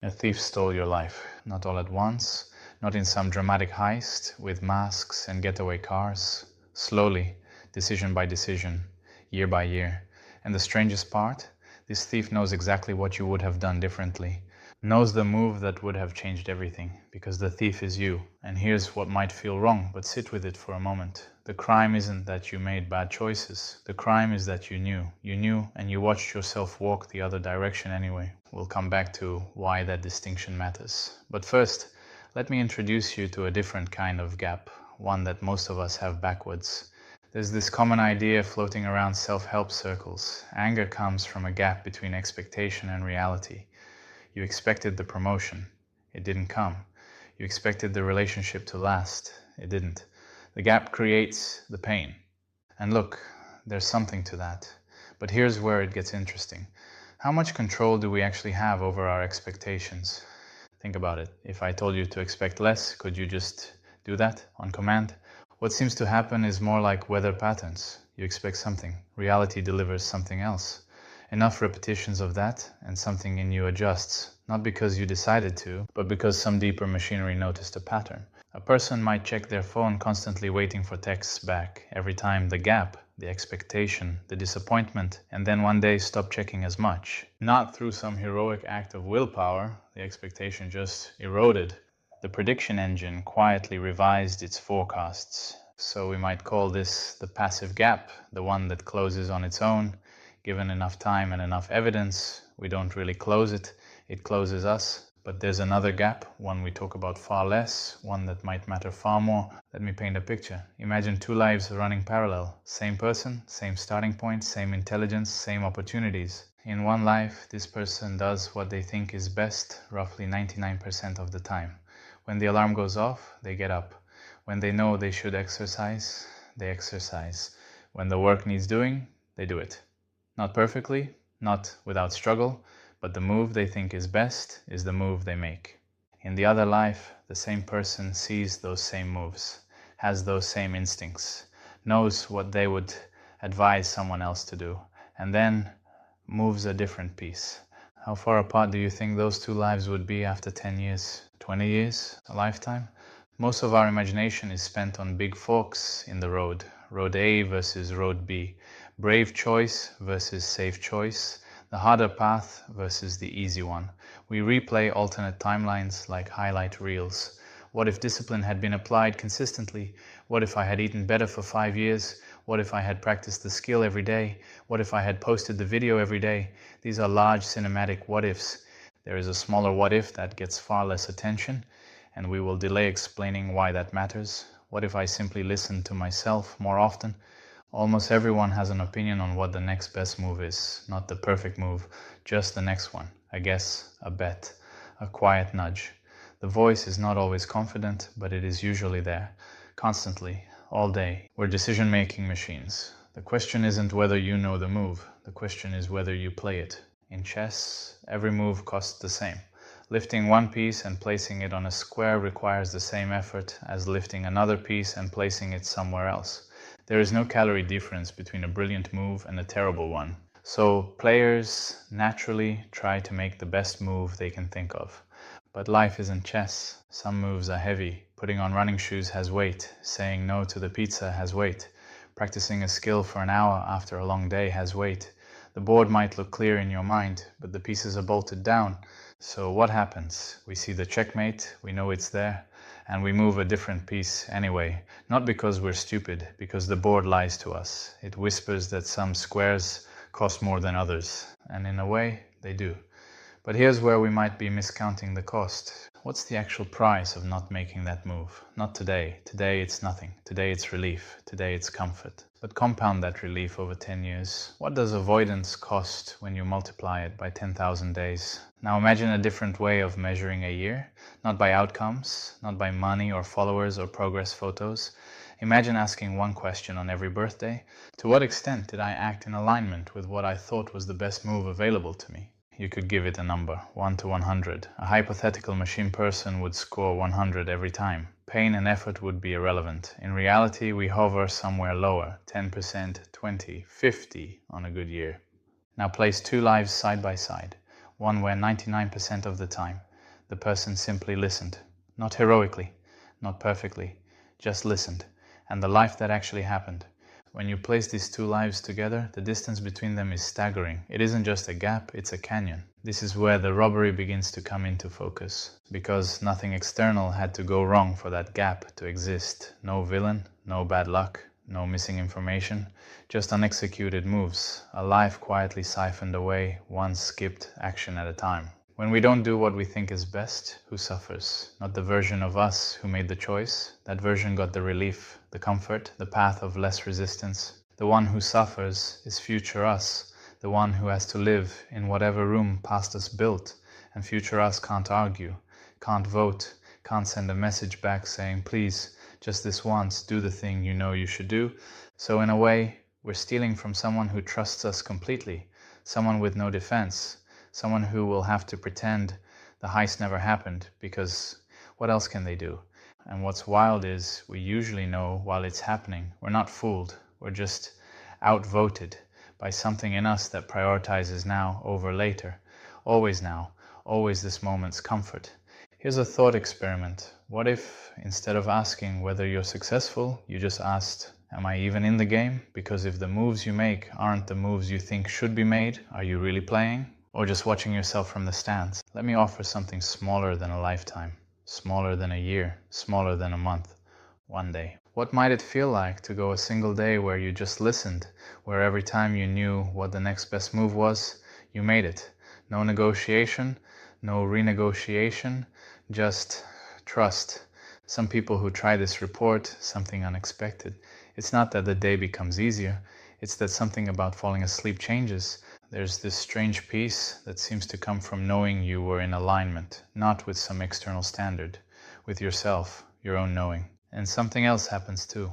A thief stole your life, not all at once, not in some dramatic heist with masks and getaway cars. Slowly, decision by decision, year by year. And the strangest part? This thief knows exactly what you would have done differently. Knows the move that would have changed everything, because the thief is you. And here's what might feel wrong, but sit with it for a moment. The crime isn't that you made bad choices. The crime is that you knew. You knew and you watched yourself walk the other direction anyway. We'll come back to why that distinction matters. But first, let me introduce you to a different kind of gap, one that most of us have backwards. There's this common idea floating around self-help circles. Anger comes from a gap between expectation and reality. You expected the promotion. It didn't come. You expected the relationship to last. It didn't. The gap creates the pain. And look, there's something to that. But here's where it gets interesting. How much control do we actually have over our expectations? Think about it. If I told you to expect less, could you just do that on command? What seems to happen is more like weather patterns. You expect something. Reality delivers something else. Enough repetitions of that, and something in you adjusts, not because you decided to, but because some deeper machinery noticed a pattern. A person might check their phone, constantly waiting for texts back. Every time the gap, the expectation, the disappointment, and then one day stop checking as much. Not through some heroic act of willpower, the expectation just eroded. The prediction engine quietly revised its forecasts. So we might call this the passive gap, the one that closes on its own. Given enough time and enough evidence, we don't really close it, it closes us. But there's another gap, one we talk about far less, one that might matter far more. Let me paint a picture. Imagine two lives running parallel. Same person, same starting point, same intelligence, same opportunities. In one life, this person does what they think is best roughly 99% of the time. When the alarm goes off, they get up. When they know they should exercise, they exercise. When the work needs doing, they do it. Not perfectly, not without struggle, but the move they think is best is the move they make. In the other life, the same person sees those same moves, has those same instincts, knows what they would advise someone else to do, and then moves a different piece. How far apart do you think those two lives would be after 10 years, 20 years, a lifetime? Most of our imagination is spent on big forks in the road, road A versus road B, brave choice versus safe choice, the harder path versus the easy one. We replay alternate timelines like highlight reels. What if discipline had been applied consistently? What if I had eaten better for 5 years? What if I had practiced the skill every day? What if I had posted the video every day? These are large cinematic what ifs. There is a smaller what if that gets far less attention, and we will delay explaining why that matters. What if I simply listened to myself more often? Almost everyone has an opinion on what the next best move is. Not the perfect move, just the next one. A guess, a bet, a quiet nudge. The voice is not always confident, but it is usually there, constantly, all day. We're decision-making machines. The question isn't whether you know the move. The question is whether you play it. In chess, every move costs the same. Lifting one piece and placing it on a square requires the same effort as lifting another piece and placing it somewhere else. There is no calorie difference between a brilliant move and a terrible one. So players naturally try to make the best move they can think of. But life isn't chess. Some moves are heavy. Putting on running shoes has weight. Saying no to the pizza has weight. Practicing a skill for an hour after a long day has weight. The board might look clear in your mind, but the pieces are bolted down. So what happens? We see the checkmate, we know it's there, and we move a different piece anyway. Not because we're stupid, because the board lies to us. It whispers that some squares cost more than others, and in a way, they do. But here's where we might be miscounting the cost. What's the actual price of not making that move? Not today. Today it's nothing. Today it's relief. Today it's comfort. But compound that relief over 10 years. What does avoidance cost when you multiply it by 10,000 days? Now imagine a different way of measuring a year. Not by outcomes, not by money or followers or progress photos. Imagine asking one question on every birthday. To what extent did I act in alignment with what I thought was the best move available to me? You could give it a number, 1 to 100. A hypothetical machine person would score 100 every time. Pain and effort would be irrelevant. In reality, we hover somewhere lower, 10%, 20, 50 on a good year. Now place two lives side by side. One where 99% of the time, The person simply listened. Not heroically, not perfectly, just listened. And the life that actually happened. When you place these two lives together, the distance between them is staggering. It isn't just a gap, it's a canyon. This is where the robbery begins to come into focus, because nothing external had to go wrong for that gap to exist. No villain, no bad luck, no missing information, just unexecuted moves, a life quietly siphoned away, one skipped action at a time. When we don't do what we think is best, who suffers? Not the version of us who made the choice. That version got the relief, the comfort, the path of less resistance. The one who suffers is future us, the one who has to live in whatever room past us built, and future us can't argue, can't vote, can't send a message back saying, please, just this once, do the thing you know you should do. So in a way, we're stealing from someone who trusts us completely, someone with no defense, someone who will have to pretend the heist never happened, because what else can they do? And what's wild is we usually know while it's happening. We're not fooled. We're just outvoted by something in us that prioritizes now over later. Always now. Always this moment's comfort. Here's a thought experiment. What if, instead of asking whether you're successful, you just asked, am I even in the game? Because if the moves you make aren't the moves you think should be made, are you really playing? Or just watching yourself from the stands? Let me offer something smaller than a lifetime, smaller than a year, smaller than a month, one day. What might it feel like to go a single day where you just listened, where every time you knew what the next best move was, you made it? No negotiation, no renegotiation, just trust. Some people who try this report something unexpected. It's not that the day becomes easier, it's that something about falling asleep changes. There's this strange peace that seems to come from knowing you were in alignment, not with some external standard, with yourself, your own knowing. And something else happens too.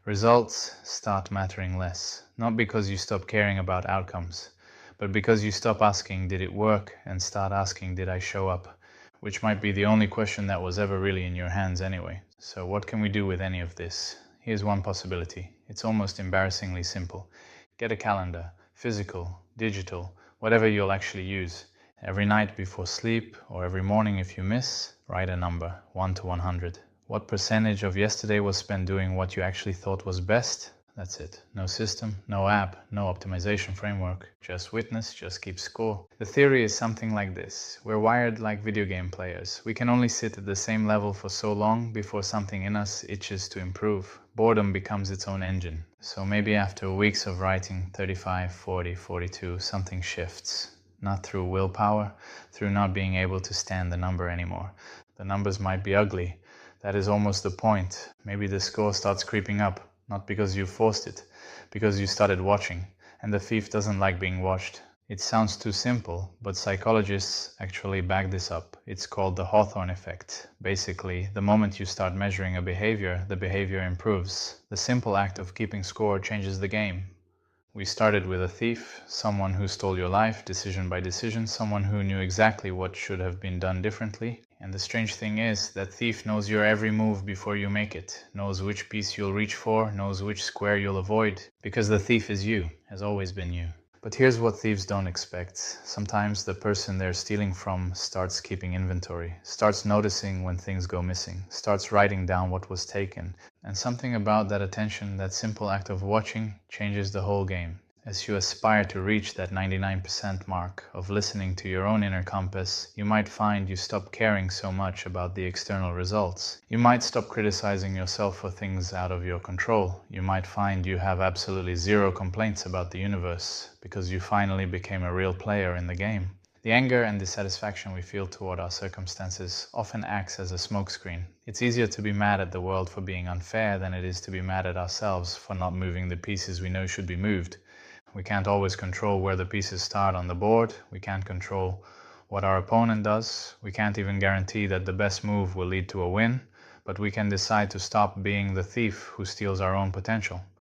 Results start mattering less, not because you stop caring about outcomes, but because you stop asking, did it work, and start asking, did I show up? Which might be the only question that was ever really in your hands anyway. So what can we do with any of this? Here's one possibility. It's almost embarrassingly simple. Get a calendar, physical, digital, whatever you'll actually use. Every night before sleep, or every morning if you miss, write a number, 1 to 100. What percentage of yesterday was spent doing what you actually thought was best? That's it. No system, no app, no optimization framework. Just witness, just keep score. The theory is something like this. We're wired like video game players. We can only sit at the same level for so long before something in us itches to improve. Boredom becomes its own engine. So maybe after weeks of writing 35, 40, 42, something shifts. Not through willpower, through not being able to stand the number anymore. The numbers might be ugly. That is almost the point. Maybe the score starts creeping up. Not because you forced it, because you started watching. And the thief doesn't like being watched. It sounds too simple, but psychologists actually back this up. It's called the Hawthorne effect. Basically, the moment you start measuring a behavior, the behavior improves. The simple act of keeping score changes the game. We started with a thief, someone who stole your life, decision by decision, someone who knew exactly what should have been done differently. And the strange thing is, that thief knows your every move before you make it, knows which piece you'll reach for, knows which square you'll avoid, because the thief is you, has always been you. But here's what thieves don't expect. Sometimes the person they're stealing from starts keeping inventory, starts noticing when things go missing, starts writing down what was taken. And something about that attention, that simple act of watching, changes the whole game. As you aspire to reach that 99% mark of listening to your own inner compass, you might find you stop caring so much about the external results. You might stop criticizing yourself for things out of your control. You might find you have absolutely zero complaints about the universe, because you finally became a real player in the game. The anger and dissatisfaction we feel toward our circumstances often acts as a smokescreen. It's easier to be mad at the world for being unfair than it is to be mad at ourselves for not moving the pieces we know should be moved. We can't always control where the pieces start on the board. We can't control what our opponent does. We can't even guarantee that the best move will lead to a win, but we can decide to stop being the thief who steals our own potential.